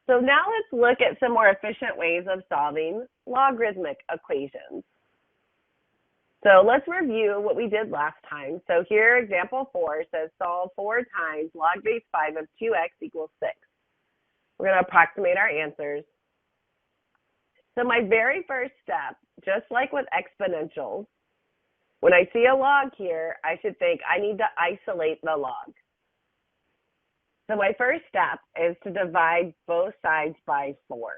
So now let's look at some more efficient ways of solving logarithmic equations. So let's review what we did last time. So here, example 4 says solve 4 times log base 5 of 2x equals 6. We're going to approximate our answers. So my very first step, just like with exponentials, when I see a log here, I should think I need to isolate the log. So my first step is to divide both sides by 4.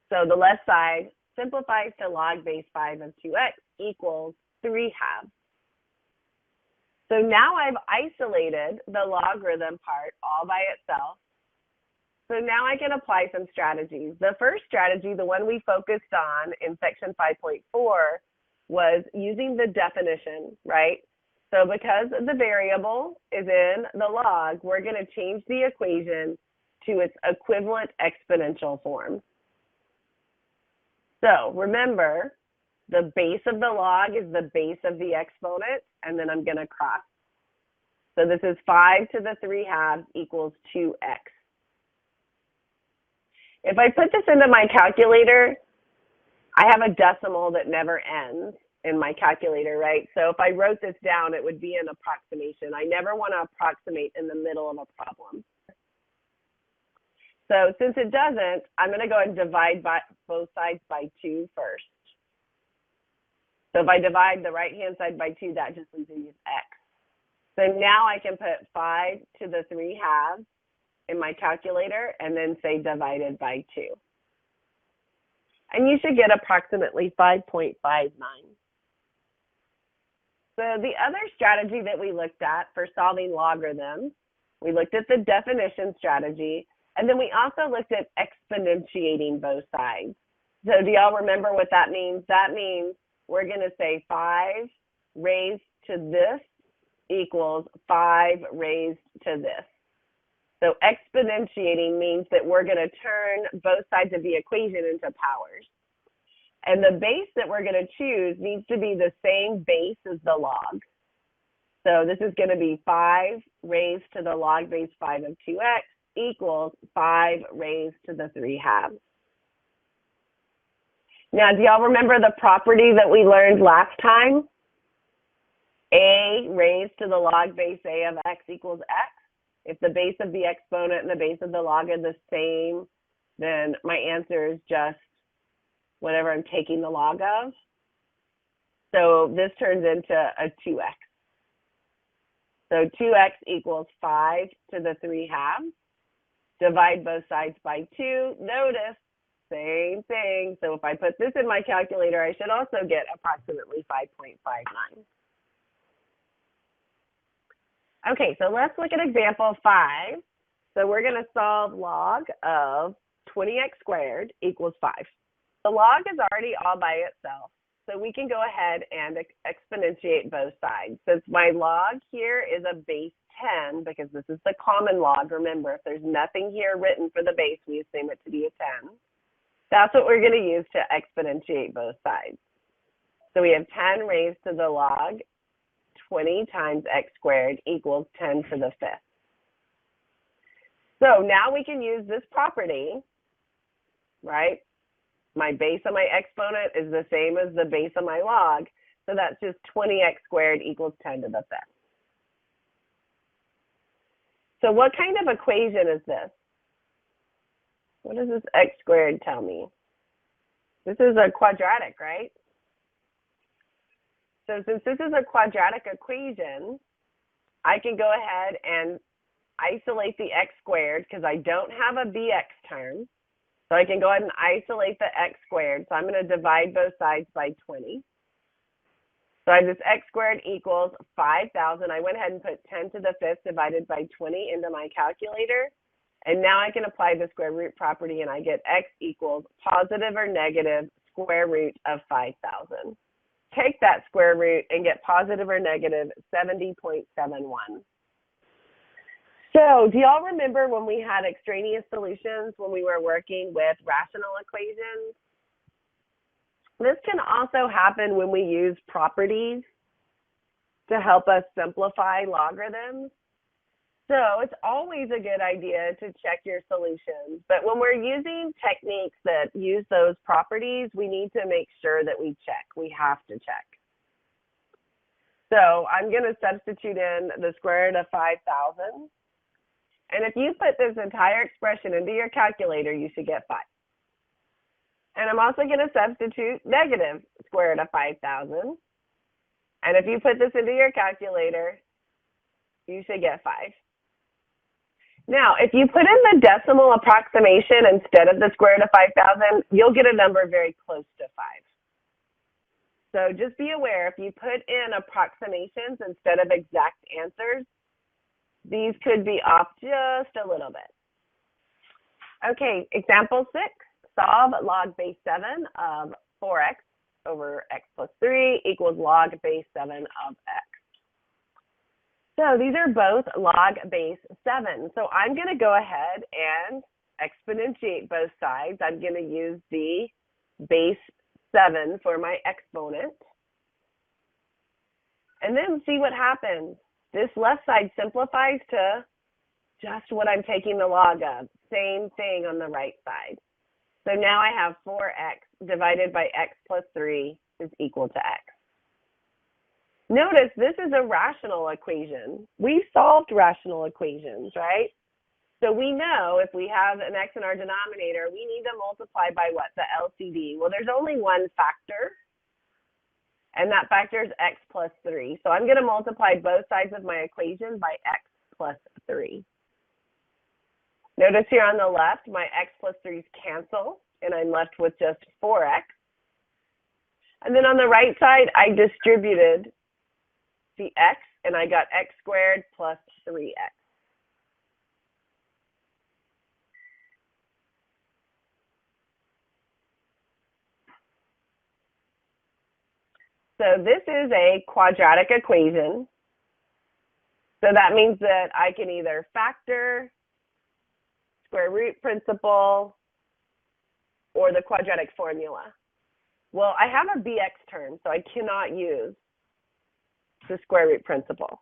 So the left side simplifies to log base 5 of 2x equals 3 halves. So now I've isolated the logarithm part all by itself. So now I can apply some strategies. The first strategy, the one we focused on in section 5.4, was using the definition, right? So because the variable is in the log, we're going to change the equation to its equivalent exponential form. So remember, the base of the log is the base of the exponent, and then I'm going to cross. So this is 5 to the 3 halves equals 2x. If I put this into my calculator, I have a decimal that never ends in my calculator, right? So if I wrote this down, it would be an approximation. I never want to approximate in the middle of a problem. So since it doesn't, I'm going to go and divide by both sides by 2 first. So if I divide the right-hand side by 2, that just leaves me with x. So now I can put 5 to the 3 halves in my calculator and then say divided by 2. And you should get approximately 5.59. So the other strategy that we looked at for solving logarithms, we looked at the definition strategy, and then we also looked at exponentiating both sides. So do y'all remember what that means? That means we're going to say 5 raised to this equals 5 raised to this. So exponentiating means that we're going to turn both sides of the equation into powers. And the base that we're going to choose needs to be the same base as the log. So this is going to be 5 raised to the log base 5 of 2x equals 5 raised to the 3 halves. Now, do y'all remember the property that we learned last time? A raised to the log base a of x equals x. If the base of the exponent and the base of the log are the same, then my answer is just whatever I'm taking the log of. So this turns into a 2x. So 2x equals 5 to the 3 halves. Divide both sides by 2. Notice, same thing. So if I put this in my calculator, I should also get approximately 5.59. Okay, so let's look at example 5. So we're going to solve log of 20x squared equals 5. The log is already all by itself, so we can go ahead and exponentiate both sides. Since my log here is a base 10, because this is the common log, remember, if there's nothing here written for the base, we assume it to be a 10. That's what we're going to use to exponentiate both sides. So we have 10 raised to the log 20 times x squared equals 10 to the 5th. So now we can use this property, right? My base of my exponent is the same as the base of my log, so that's just 20x squared equals 10 to the 5th. So what kind of equation is this? What does this x squared tell me? This is a quadratic, right? So since this is a quadratic equation, I can go ahead and isolate the x squared because I don't have a bx term. So I can go ahead and isolate the x squared. So I'm going to divide both sides by 20. So I have this x squared equals 5,000. I went ahead and put 10 to the 5th divided by 20 into my calculator. And now I can apply the square root property and I get x equals positive or negative square root of 5,000. Take that square root and get positive or negative 70.71. So do y'all remember when we had extraneous solutions when we were working with rational equations? This can also happen when we use properties to help us simplify logarithms. So it's always a good idea to check your solutions. But when we're using techniques that use those properties, we need to make sure that we check. We have to check. So I'm going to substitute in the square root of 5,000. And if you put this entire expression into your calculator, you should get 5. And I'm also going to substitute negative square root of 5,000. And if you put this into your calculator, you should get 5. Now, if you put in the decimal approximation instead of the square root of 5,000, you'll get a number very close to 5. So just be aware, if you put in approximations instead of exact answers, these could be off just a little bit. Okay, example 6, solve log base 7 of 4x over x plus 3 equals log base 7 of x. So these are both log base 7. So I'm going to go ahead and exponentiate both sides. I'm going to use the base 7 for my exponent. And then see what happens. This left side simplifies to just what I'm taking the log of. Same thing on the right side. So now I have 4x divided by x plus 3 is equal to x. Notice this is a rational equation. We've solved rational equations, right? So we know if we have an x in our denominator, we need to multiply by what? The LCD. Well, there's only one factor, and that factor is x plus 3. So I'm going to multiply both sides of my equation by x plus 3. Notice here on the left, my x plus 3's cancel, and I'm left with just 4x. And then on the right side, I distributed the x, and I got x squared plus 3x. So this is a quadratic equation. So that means that I can either factor, square root principle, or the quadratic formula. Well, I have a bx term, so I cannot use the square root principle.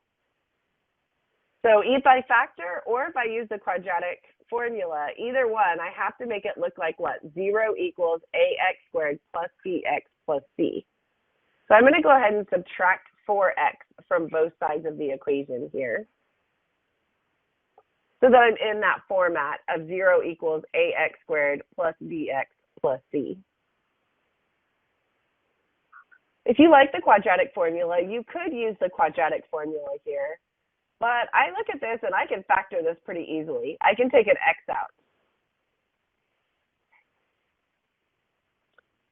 So if I factor or if I use the quadratic formula, either one, I have to make it look like what? 0 equals ax squared plus bx plus c. So I'm going to go ahead and subtract 4x from both sides of the equation here. So that I'm in that format of 0 equals ax squared plus bx plus c. If you like the quadratic formula, you could use the quadratic formula here. But I look at this and I can factor this pretty easily. I can take an x out.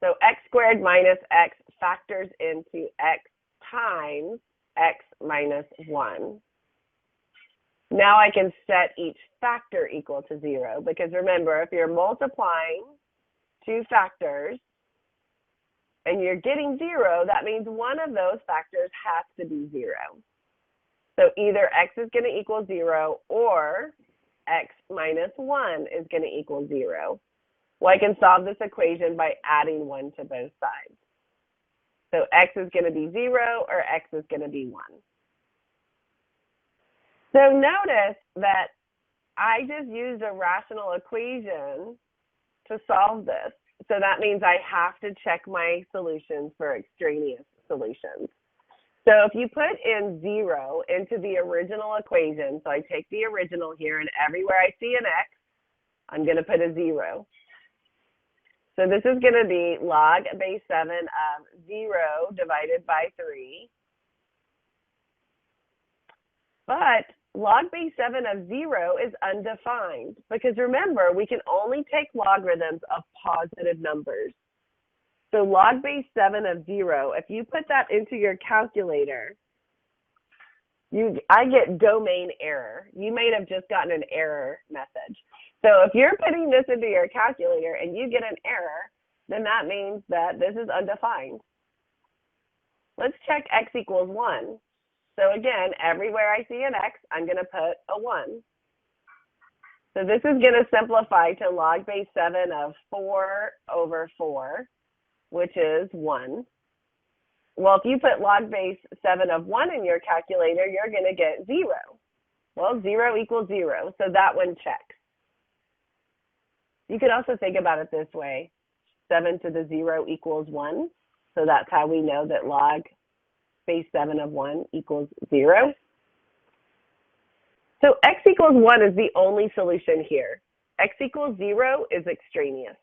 So x squared minus x factors into x times x minus 1. Now I can set each factor equal to 0, because remember, if you're multiplying two factors and you're getting 0, that means one of those factors has to be 0. So either x is going to equal 0 or x minus 1 is going to equal 0. Well, I can solve this equation by adding 1 to both sides. So x is going to be 0 or x is going to be 1. So notice that I just used a rational equation to solve this. So that means I have to check my solutions for extraneous solutions. So if you put in 0 into the original equation, so I take the original here, and everywhere I see an x, I'm going to put a 0. So this is going to be log base 7 of 0 divided by 3. But log base 7 of 0 is undefined, because remember, we can only take logarithms of positive numbers. So log base 7 of 0, if you put that into your calculator, I get domain error. You may have just gotten an error message. So if you're putting this into your calculator and you get an error, then that means that this is undefined. Let's check x equals 1. So again, everywhere I see an x, I'm going to put a 1. So this is going to simplify to log base 7 of 4 over 4, which is 1. Well, if you put log base 7 of 1 in your calculator, you're going to get 0. Well, 0 equals 0, so that one checks. You could also think about it this way. 7 to the 0 equals 1, so that's how we know that log base 7 of 1 equals 0. So x equals 1 is the only solution here. X equals 0 is extraneous.